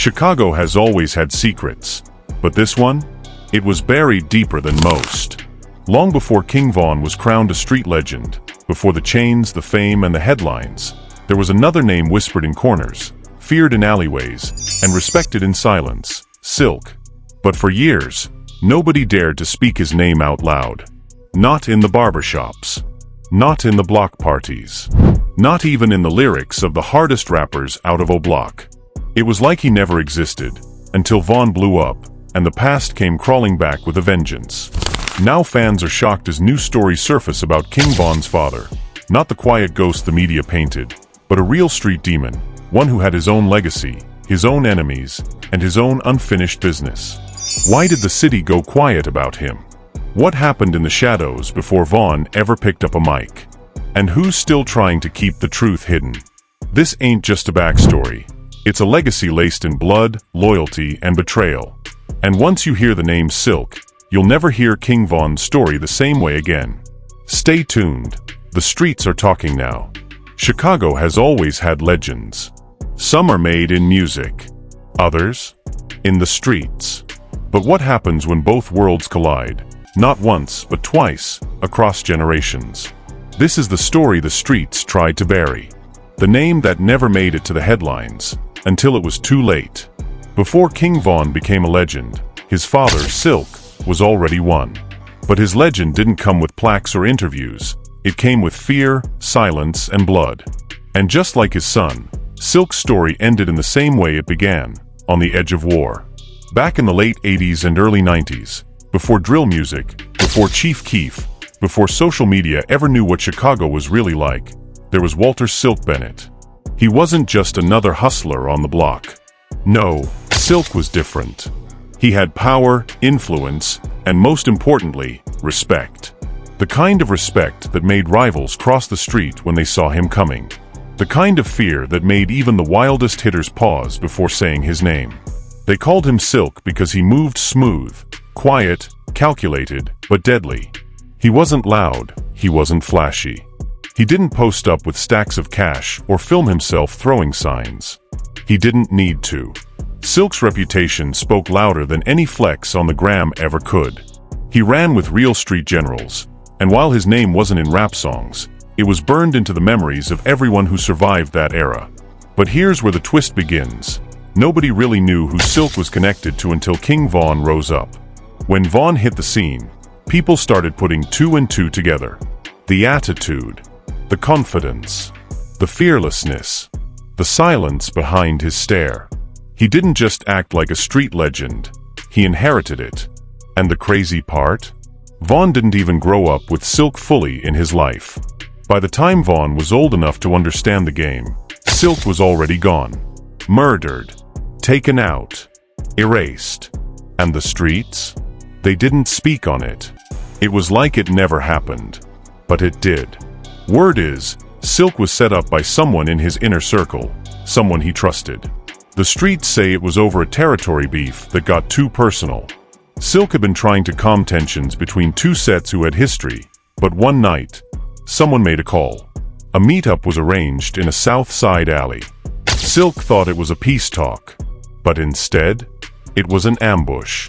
Chicago has always had secrets, but this one? It was buried deeper than most. Long before King Von was crowned a street legend, before the chains, the fame, and the headlines, there was another name whispered in corners, feared in alleyways, and respected in silence: Silk. But for years, nobody dared to speak his name out loud. Not in the barbershops. Not in the block parties. Not even in the lyrics of the hardest rappers out of O'Block. It was like he never existed, until Von blew up, and the past came crawling back with a vengeance. Now fans are shocked as new stories surface about King Von's father. Not the quiet ghost the media painted, but a real street demon, one who had his own legacy, his own enemies, and his own unfinished business. Why did the city go quiet about him? What happened in the shadows before Von ever picked up a mic? And who's still trying to keep the truth hidden? This ain't just a backstory. It's a legacy laced in blood, loyalty, and betrayal. And once you hear the name Silk, you'll never hear King Von's story the same way again. Stay tuned. The streets are talking now. Chicago has always had legends. Some are made in music. Others? In the streets. But what happens when both worlds collide? Not once, but twice, across generations. This is the story the streets tried to bury. The name that never made it to the headlines, until it was too late. Before King Von became a legend, his father, Silk, was already one. But his legend didn't come with plaques or interviews. It came with fear, silence, and blood. And just like his son, Silk's story ended in the same way it began, on the edge of war. Back in the late 80s and early 90s, before drill music, before Chief Keef, before social media ever knew what Chicago was really like, there was Walter "Silk" Bennett. He wasn't just another hustler on the block. No, Silk was different. He had power, influence, and most importantly, respect. The kind of respect that made rivals cross the street when they saw him coming. The kind of fear that made even the wildest hitters pause before saying his name. They called him Silk because he moved smooth, quiet, calculated, but deadly. He wasn't loud, he wasn't flashy. He didn't post up with stacks of cash or film himself throwing signs. He didn't need to. Silk's reputation spoke louder than any flex on the gram ever could. He ran with real street generals, and while his name wasn't in rap songs, it was burned into the memories of everyone who survived that era. But here's where the twist begins. Nobody really knew who Silk was connected to until King Von rose up. When Von hit the scene, people started putting two and two together. The attitude, the confidence, the fearlessness, the silence behind his stare. He didn't just act like a street legend, he inherited it. And the crazy part? Von didn't even grow up with Silk fully in his life. By the time Von was old enough to understand the game, Silk was already gone. Murdered. Taken out. Erased. And the streets? They didn't speak on it. It was like it never happened. But it did. Word is, Silk was set up by someone in his inner circle, someone he trusted. The streets say it was over a territory beef that got too personal. Silk had been trying to calm tensions between two sets who had history, but one night, someone made a call. A meetup was arranged in a South Side alley. Silk thought it was a peace talk, but instead, it was an ambush.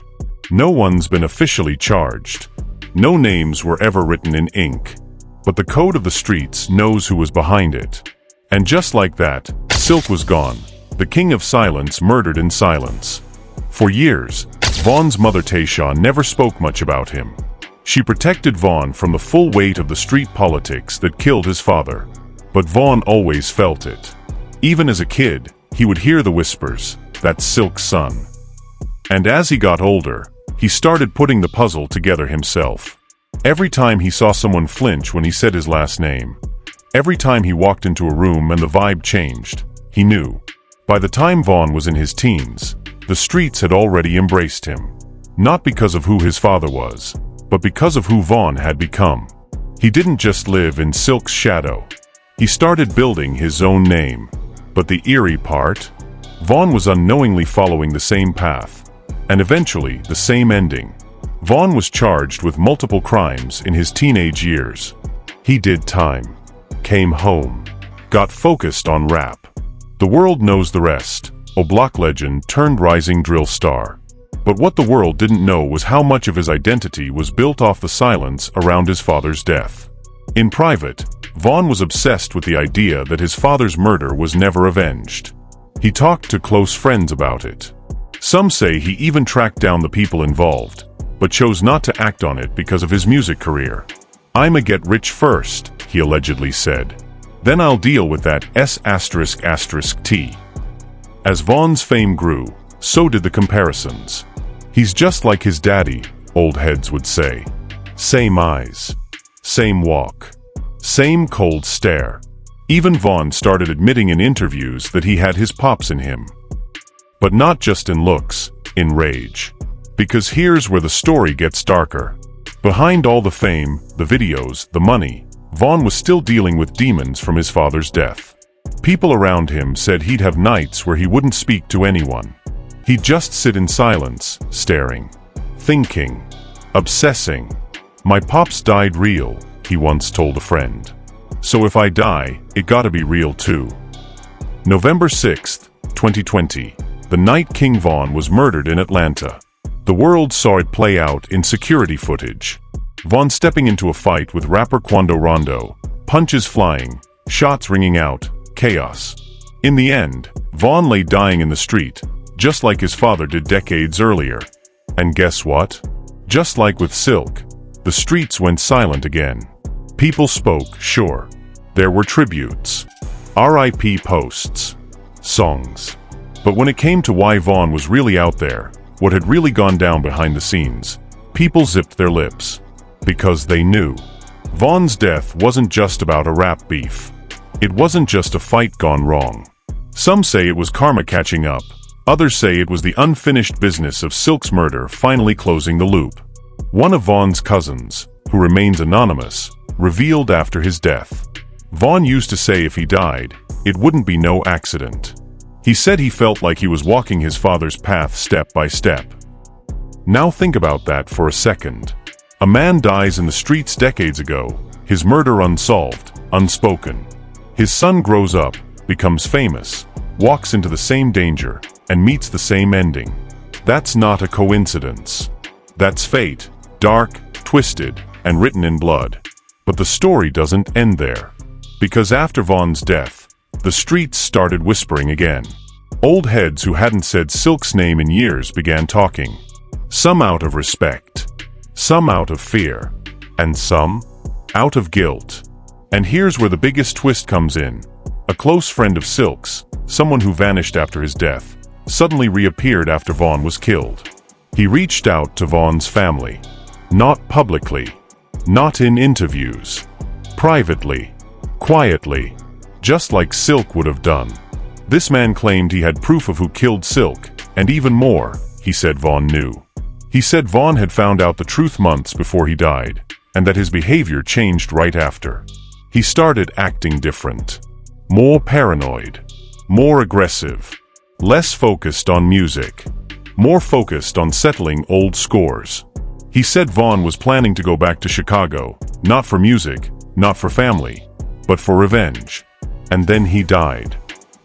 No one's been officially charged. No names were ever written in ink. But the code of the streets knows who was behind it. And just like that, Silk was gone. The king of silence murdered in silence. For years, Von's mother Tayshaw never spoke much about him. She protected Von from the full weight of the street politics that killed his father. But Von always felt it. Even as a kid, he would hear the whispers, "That's Silk's son." And as he got older, he started putting the puzzle together himself. Every time he saw someone flinch when he said his last name, every time he walked into a room and the vibe changed, he knew. By the time Von was in his teens, the streets had already embraced him. Not because of who his father was, but because of who Von had become. He didn't just live in Silk's shadow. He started building his own name. But the eerie part? Von was unknowingly following the same path, and eventually the same ending. Von was charged with multiple crimes in his teenage years. He did time, came home, got focused on rap. The world knows the rest. a block legend turned rising drill star. But what the world didn't know was how much of his identity was built off the silence around his father's death. In private, Vaughn was obsessed with the idea that his father's murder was never avenged. He talked to close friends about it. Some say he even tracked down the people involved, but chose not to act on it because of his music career. "I'ma get rich first," he allegedly said. "Then I'll deal with that S***T. As Vaughn's fame grew, so did the comparisons. "He's just like his daddy," old heads would say. Same eyes. Same walk. Same cold stare. Even Vaughn started admitting in interviews that he had his pops in him. But not just in looks, in rage. Because here's where the story gets darker. Behind all the fame, the videos, the money, Vaughn was still dealing with demons from his father's death. People around him said he'd have nights where he wouldn't speak to anyone. He'd just sit in silence, staring, thinking, obsessing. "My pops died real," he once told a friend. "So if I die, it gotta be real too." November 6th, 2020, the night King Von was murdered in Atlanta. The world saw it play out in security footage. Von stepping into a fight with rapper Quando Rondo, punches flying, shots ringing out, chaos. In the end, Von lay dying in the street, just like his father did decades earlier. And guess what? Just like with Silk, the streets went silent again. People spoke, sure. There were tributes, RIP posts, songs. But when it came to why Vaughn was really out there, what had really gone down behind the scenes, people zipped their lips. Because they knew. Vaughn's death wasn't just about a rap beef. It wasn't just a fight gone wrong. Some say it was karma catching up. Others say it was the unfinished business of Silk's murder finally closing the loop. One of Vaughn's cousins, who remains anonymous, revealed after his death. Vaughn used to say if he died, it wouldn't be no accident. He said he felt like he was walking his father's path step by step. Now think about that for a second. A man dies in the streets decades ago, his murder unsolved, unspoken. His son grows up, becomes famous, walks into the same danger, and meets the same ending. That's not a coincidence. That's fate, dark, twisted, and written in blood. But the story doesn't end there. Because after Vaughn's death, the streets started whispering again. Old heads who hadn't said Silk's name in years began talking. Some out of respect. Some out of fear. And some out of guilt. And here's where the biggest twist comes in. A close friend of Silk's, someone who vanished after his death, suddenly reappeared after Vaughn was killed. He reached out to Vaughn's family. Not publicly. Not in interviews. Privately. Quietly. Just like Silk would have done. This man claimed he had proof of who killed Silk, and even more, he said Vaughn knew. He said Vaughn had found out the truth months before he died, and that his behavior changed right after. He started acting different. More paranoid. More aggressive. Less focused on music. More focused on settling old scores. He said Vaughn was planning to go back to Chicago, not for music, not for family, but for revenge. And then he died.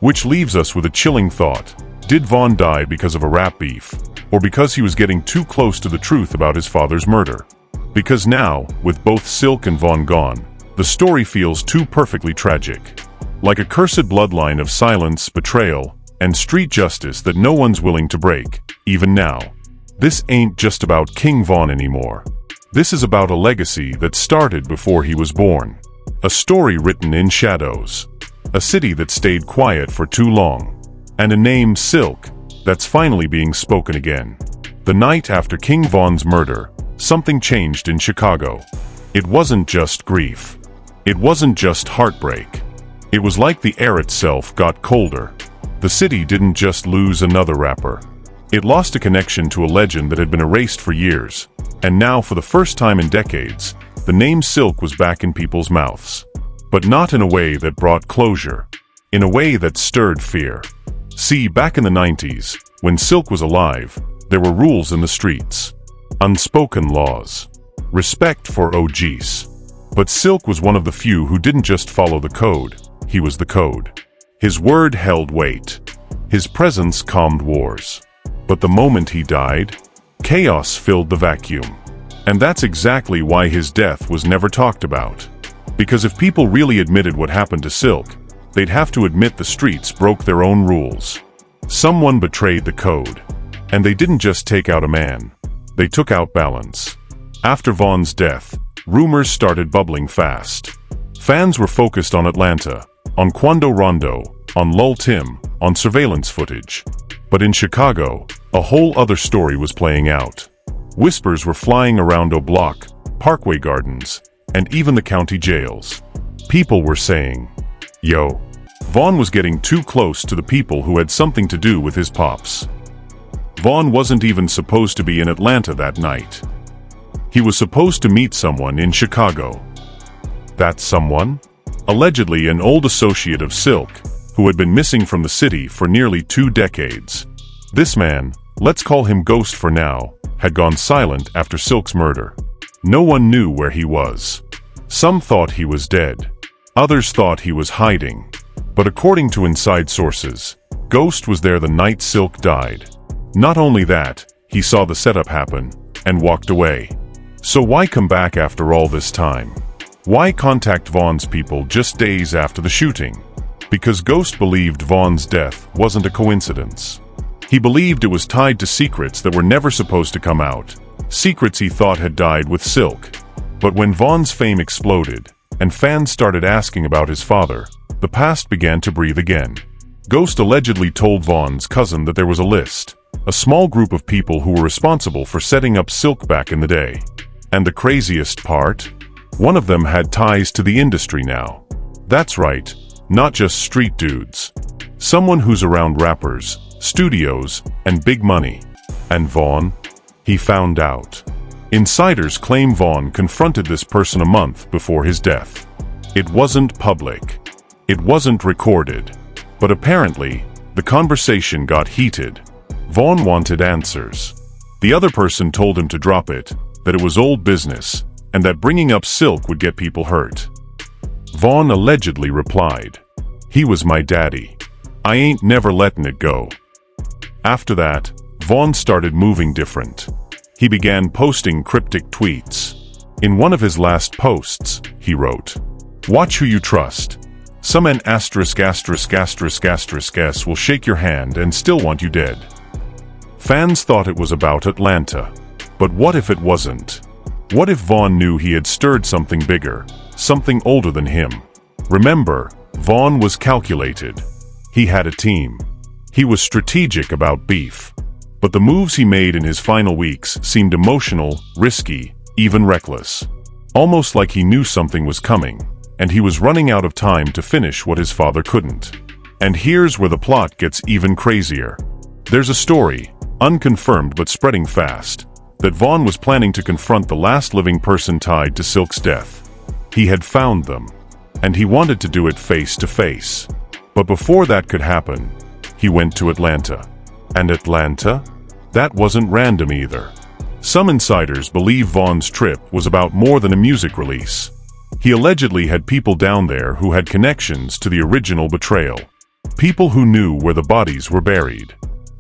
Which leaves us with a chilling thought. Did Vaughn die because of a rap beef? Or because he was getting too close to the truth about his father's murder? Because now, with both Silk and Vaughn gone, the story feels too perfectly tragic. Like a cursed bloodline of silence, betrayal, and street justice that no one's willing to break, even now. This ain't just about King Vaughn anymore. This is about a legacy that started before he was born. A story written in shadows. A city that stayed quiet for too long. And a name, Silk, that's finally being spoken again. The night after King Vaughn's murder, something changed in Chicago. It wasn't just grief. It wasn't just heartbreak. It was like the air itself got colder. The city didn't just lose another rapper. It lost a connection to a legend that had been erased for years. And now, for the first time in decades, the name Silk was back in people's mouths. But not in a way that brought closure. In a way that stirred fear. See, back in the 90s, when Silk was alive, there were rules in the streets. Unspoken laws. Respect for OGs. But Silk was one of the few who didn't just follow the code, he was the code. His word held weight. His presence calmed wars. But the moment he died, chaos filled the vacuum. And that's exactly why his death was never talked about. Because if people really admitted what happened to Silk, they'd have to admit the streets broke their own rules. Someone betrayed the code. And they didn't just take out a man. They took out balance. After Vaughn's death, rumors started bubbling fast. Fans were focused on Atlanta, on Quando Rondo, on Lul Tim, on surveillance footage. But in Chicago, a whole other story was playing out. Whispers were flying around O'Block, Parkway Gardens, and even the county jails. People were saying, "Yo, Vaughn was getting too close to the people who had something to do with his pops." Vaughn wasn't even supposed to be in Atlanta that night. He was supposed to meet someone in Chicago. That someone? Allegedly an old associate of Silk, who had been missing from the city for nearly 2 decades. This man, let's call him Ghost for now, had gone silent after Silk's murder. No one knew where he was. Some thought he was dead. Others thought he was hiding. But according to inside sources, Ghost was there the night Silk died. Not only that, he saw the setup happen and walked away. So why come back after all this time? Why contact Vaughn's people just days after the shooting? Because Ghost believed Vaughn's death wasn't a coincidence. He believed it was tied to secrets that were never supposed to come out, secrets he thought had died with Silk. But when Vaughn's fame exploded, and fans started asking about his father, the past began to breathe again. Ghost allegedly told Vaughn's cousin that there was a list, a small group of people who were responsible for setting up Silk back in the day. And the craziest part? One of them had ties to the industry now. That's right, not just street dudes. Someone who's around rappers, studios, and big money. And Vaughn? He found out. Insiders claim Vaughn confronted this person a month before his death. It wasn't public. It wasn't recorded. But apparently, the conversation got heated. Vaughn wanted answers. The other person told him to drop it, that it was old business, and that bringing up Silk would get people hurt. Vaughn allegedly replied, "He was my daddy. I ain't never letting it go." After that, Vaughn started moving different. He began posting cryptic tweets. In one of his last posts, he wrote, "Watch who you trust. Some an asterisk asterisk asterisk asterisk s will shake your hand and still want you dead." Fans thought it was about Atlanta. But what if it wasn't? What if Vaughn knew he had stirred something bigger, something older than him? Remember, Vaughn was calculated. He had a team. He was strategic about beef. But the moves he made in his final weeks seemed emotional, risky, even reckless. Almost like he knew something was coming, and he was running out of time to finish what his father couldn't. And here's where the plot gets even crazier. There's a story, unconfirmed but spreading fast, that Vaughn was planning to confront the last living person tied to Silk's death. He had found them, and he wanted to do it face to face. But before that could happen, he went to Atlanta. And Atlanta? That wasn't random either. Some insiders believe Vaughn's trip was about more than a music release. He allegedly had people down there who had connections to the original betrayal. People who knew where the bodies were buried.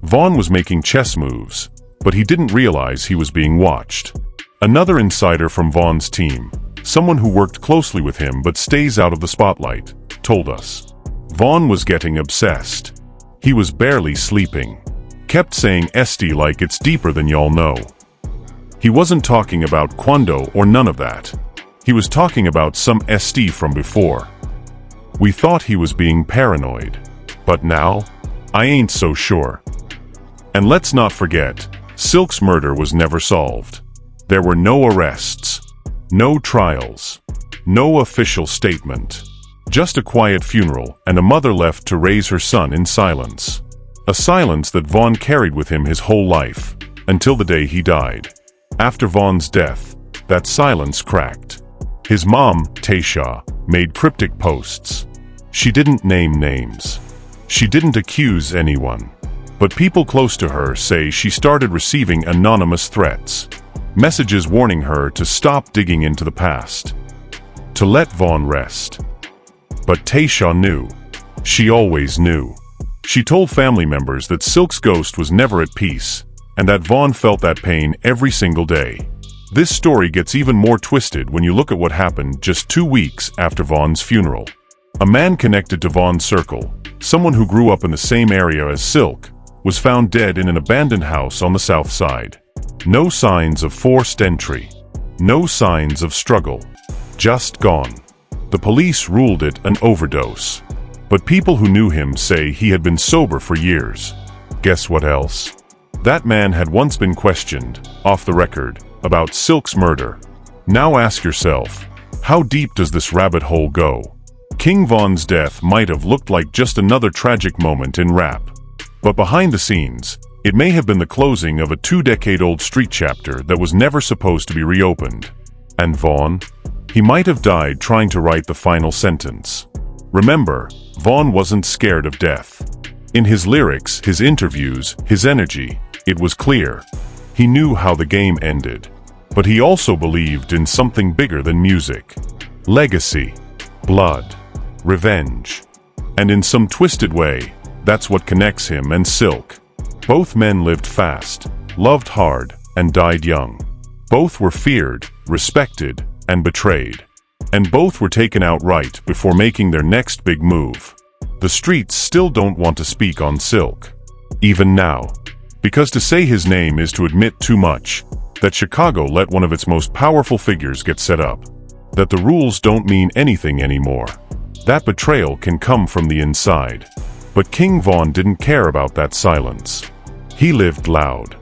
Vaughn was making chess moves, but he didn't realize he was being watched. Another insider from Vaughn's team, someone who worked closely with him but stays out of the spotlight, told us. Vaughn was getting obsessed. He was barely sleeping. Kept saying "SD" like it's deeper than y'all know. He wasn't talking about Quando or none of that. He was talking about some SD from before. We thought he was being paranoid. But now, I ain't so sure. And let's not forget, Silk's murder was never solved. There were no arrests, no trials, no official statement. Just a quiet funeral and a mother left to raise her son in silence. A silence that Vaughn carried with him his whole life, until the day he died. After Vaughn's death, that silence cracked. His mom, Taysha, made cryptic posts. She didn't name names. She didn't accuse anyone. But people close to her say she started receiving anonymous threats. Messages warning her to stop digging into the past. To let Vaughn rest. But Taysha knew. She always knew. She told family members that Silk's ghost was never at peace, and that Vaughn felt that pain every single day. This story gets even more twisted when you look at what happened just 2 weeks after Vaughn's funeral. A man connected to Vaughn's circle, someone who grew up in the same area as Silk, was found dead in an abandoned house on the south side. No signs of forced entry. No signs of struggle. Just gone. The police ruled it an overdose. But people who knew him say he had been sober for years. Guess what else? That man had once been questioned, off the record, about Silk's murder. Now ask yourself, how deep does this rabbit hole go? King Vaughn's death might have looked like just another tragic moment in rap. But behind the scenes, it may have been the closing of a 2-decade-old street chapter that was never supposed to be reopened. And Vaughn? He might have died trying to write the final sentence. Remember, Vaughn wasn't scared of death. In his lyrics, his interviews, his energy, it was clear. He knew how the game ended. But he also believed in something bigger than music. Legacy. Blood. Revenge. And in some twisted way, that's what connects him and Silk. Both men lived fast, loved hard, and died young. Both were feared, respected, and betrayed. And both were taken outright before making their next big move. The streets still don't want to speak on Silk. Even now. Because to say his name is to admit too much, that Chicago let one of its most powerful figures get set up. That the rules don't mean anything anymore. That betrayal can come from the inside. But King Vaughn didn't care about that silence. He lived loud.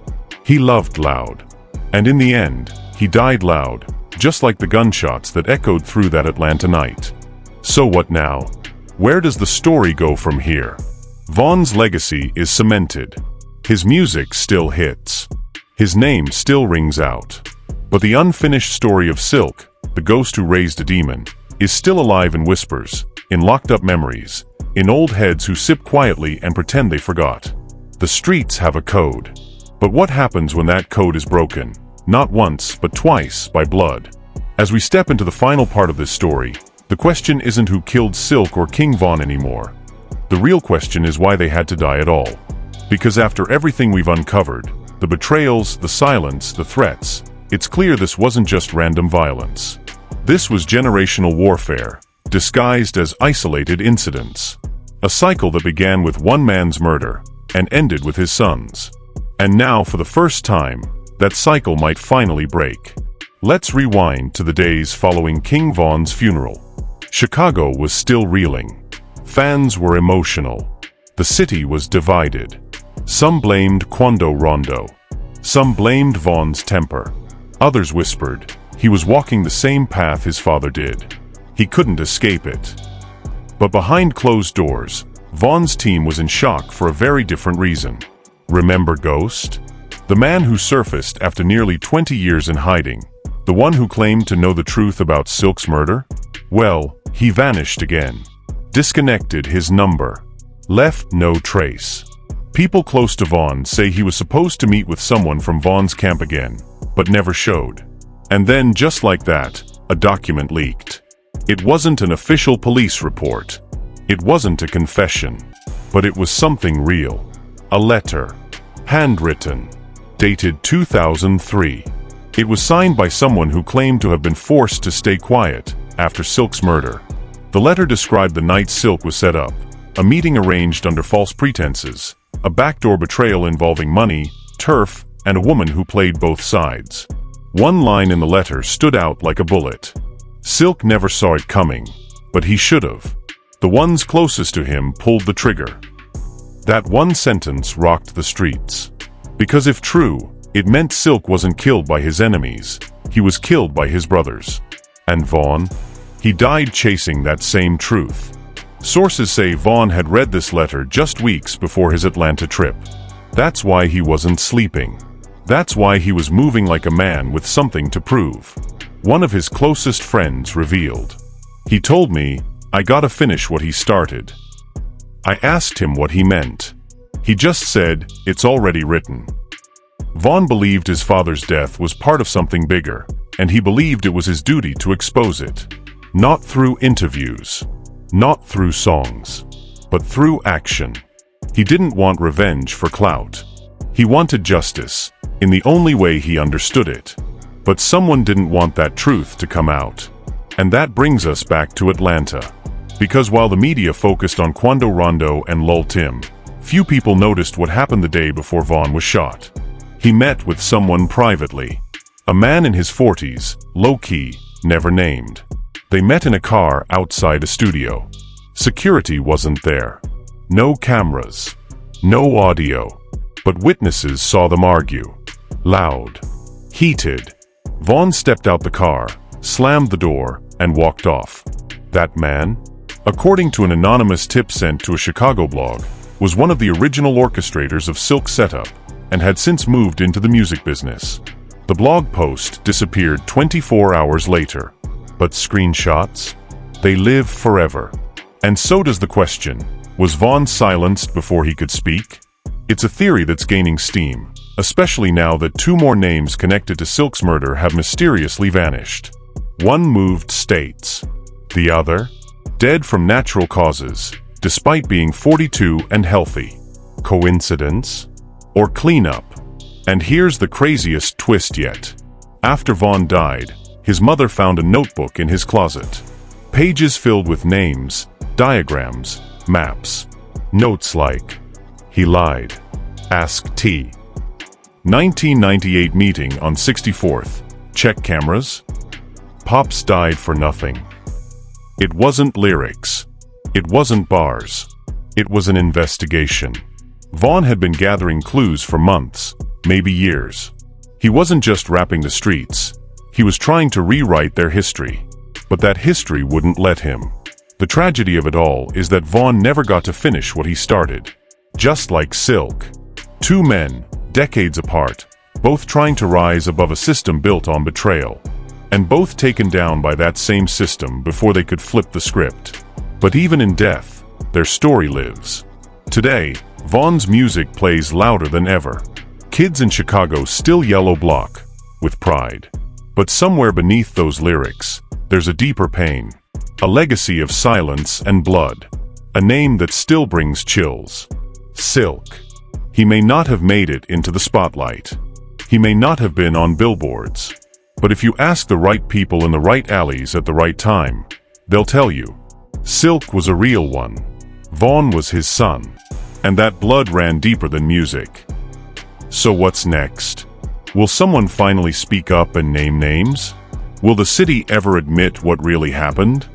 He loved loud. And in the end, he died loud, just like the gunshots that echoed through that Atlanta night. So what now? Where does the story go from here? Vaughn's legacy is cemented. His music still hits. His name still rings out. But the unfinished story of Silk, the ghost who raised a demon, is still alive in whispers, in locked-up memories, in old heads who sip quietly and pretend they forgot. The streets have a code. But what happens when that code is broken? Not once, but twice, by blood. As we step into the final part of this story, the question isn't who killed Silk or King Vaughn anymore. The real question is why they had to die at all. Because after everything we've uncovered, the betrayals, the silence, the threats, it's clear this wasn't just random violence. This was generational warfare, disguised as isolated incidents. A cycle that began with one man's murder and ended with his son's. And now, for the first time, that cycle might finally break. Let's rewind to the days following King Vaughn's funeral. Chicago was still reeling. Fans were emotional. The city was divided. Some blamed Quando Rondo. Some blamed Vaughn's temper. Others whispered, he was walking the same path his father did. He couldn't escape it. But behind closed doors, Vaughn's team was in shock for a very different reason. Remember Ghost? The man who surfaced after nearly 20 years in hiding. The one who claimed to know the truth about Silk's murder? Well, he vanished again. Disconnected his number. Left no trace. People close to Vaughn say he was supposed to meet with someone from Vaughn's camp again, but never showed. And then, just like that, a document leaked. It wasn't an official police report. It wasn't a confession. But it was something real. A letter. Handwritten. Dated 2003. It was signed by someone who claimed to have been forced to stay quiet after Silk's murder. The letter described the night Silk was set up, a meeting arranged under false pretenses, a backdoor betrayal involving money, turf, and a woman who played both sides. One line in the letter stood out like a bullet. Silk never saw it coming, but he should have. The ones closest to him pulled the trigger. That one sentence rocked the streets. Because if true, it meant Silk wasn't killed by his enemies, he was killed by his brothers. And Vaughn? He died chasing that same truth. Sources say Vaughn had read this letter just weeks before his Atlanta trip. That's why he wasn't sleeping. That's why he was moving like a man with something to prove. One of his closest friends revealed. He told me, I gotta finish what he started. I asked him what he meant. He just said, it's already written. Vaughn believed his father's death was part of something bigger, and he believed it was his duty to expose it. Not through interviews. Not through songs, but through action. He didn't want revenge for clout. He wanted justice, in the only way he understood it. But someone didn't want that truth to come out. And that brings us back to Atlanta. Because while the media focused on Quando Rondo and Lul Tim, few people noticed what happened the day before Vaughn was shot. He met with someone privately. A man in his 40s, low-key, never named. They met in a car outside a studio. Security wasn't there. No cameras. No audio. But witnesses saw them argue. Loud. Heated. Vaughn stepped out the car, slammed the door, and walked off. That man, according to an anonymous tip sent to a Chicago blog, was one of the original orchestrators of Silk's setup and had since moved into the music business. The blog post disappeared 24 hours later. But screenshots? They live forever. And so does the question, was Vaughn silenced before he could speak? It's a theory that's gaining steam, especially now that two more names connected to Silk's murder have mysteriously vanished. One moved states. The other? Dead from natural causes, despite being 42 and healthy. Coincidence? Or cleanup? And here's the craziest twist yet. After Vaughn died, his mother found a notebook in his closet. Pages filled with names, diagrams, maps. Notes like, "He lied. Ask T." 1998 meeting on 64th. Check cameras. Pops died for nothing. It wasn't lyrics. It wasn't bars. It was an investigation. Vaughn had been gathering clues for months, maybe years. He wasn't just rapping the streets. He was trying to rewrite their history. But that history wouldn't let him. The tragedy of it all is that Vaughn never got to finish what he started. Just like Silk. Two men, decades apart, both trying to rise above a system built on betrayal. And both taken down by that same system before they could flip the script. But even in death, their story lives. Today, Vaughn's music plays louder than ever. Kids in Chicago still yellow block, with pride. But somewhere beneath those lyrics, there's a deeper pain. A legacy of silence and blood. A name that still brings chills. Silk. He may not have made it into the spotlight. He may not have been on billboards. But if you ask the right people in the right alleys at the right time, they'll tell you. Silk was a real one. Vaughn was his son. And that blood ran deeper than music. So what's next? Will someone finally speak up and name names? Will the city ever admit what really happened?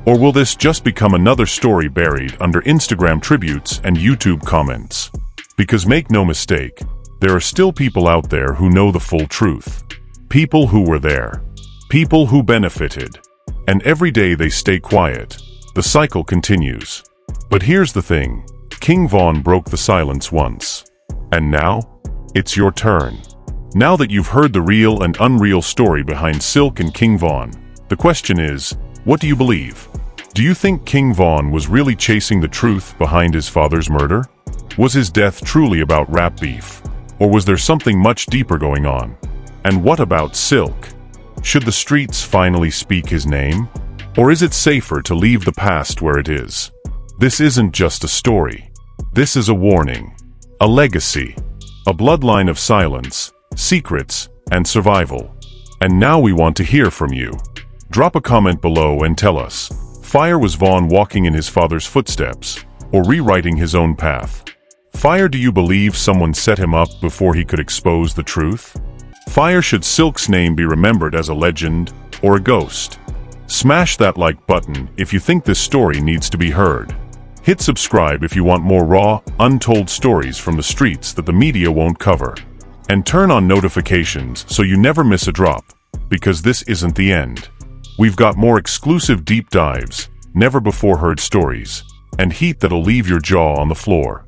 Or will this just become another story buried under Instagram tributes and YouTube comments? Because make no mistake, there are still people out there who know the full truth. People who were there. People who benefited. And every day they stay quiet. The cycle continues. But here's the thing. King Vaughn broke the silence once. And now, it's your turn. Now that you've heard the real and unreal story behind Silk and King Vaughn, the question is, what do you believe? Do you think King Vaughn was really chasing the truth behind his father's murder? Was his death truly about rap beef? Or was there something much deeper going on? And what about Silk? Should the streets finally speak his name? Or is it safer to leave the past where it is? This isn't just a story. This is a warning. A legacy. A bloodline of silence, secrets, and survival. And now we want to hear from you. Drop a comment below and tell us, Fire was Vaughn walking in his father's footsteps, or rewriting his own path? Fire, do you believe someone set him up before he could expose the truth? Fire, should Silk's name be remembered as a legend or a ghost? Smash that like button if you think this story needs to be heard. Hit subscribe if you want more raw, untold stories from the streets that the media won't cover. And turn on notifications so you never miss a drop, because this isn't the end. We've got more exclusive deep dives, never before heard stories, and heat that'll leave your jaw on the floor.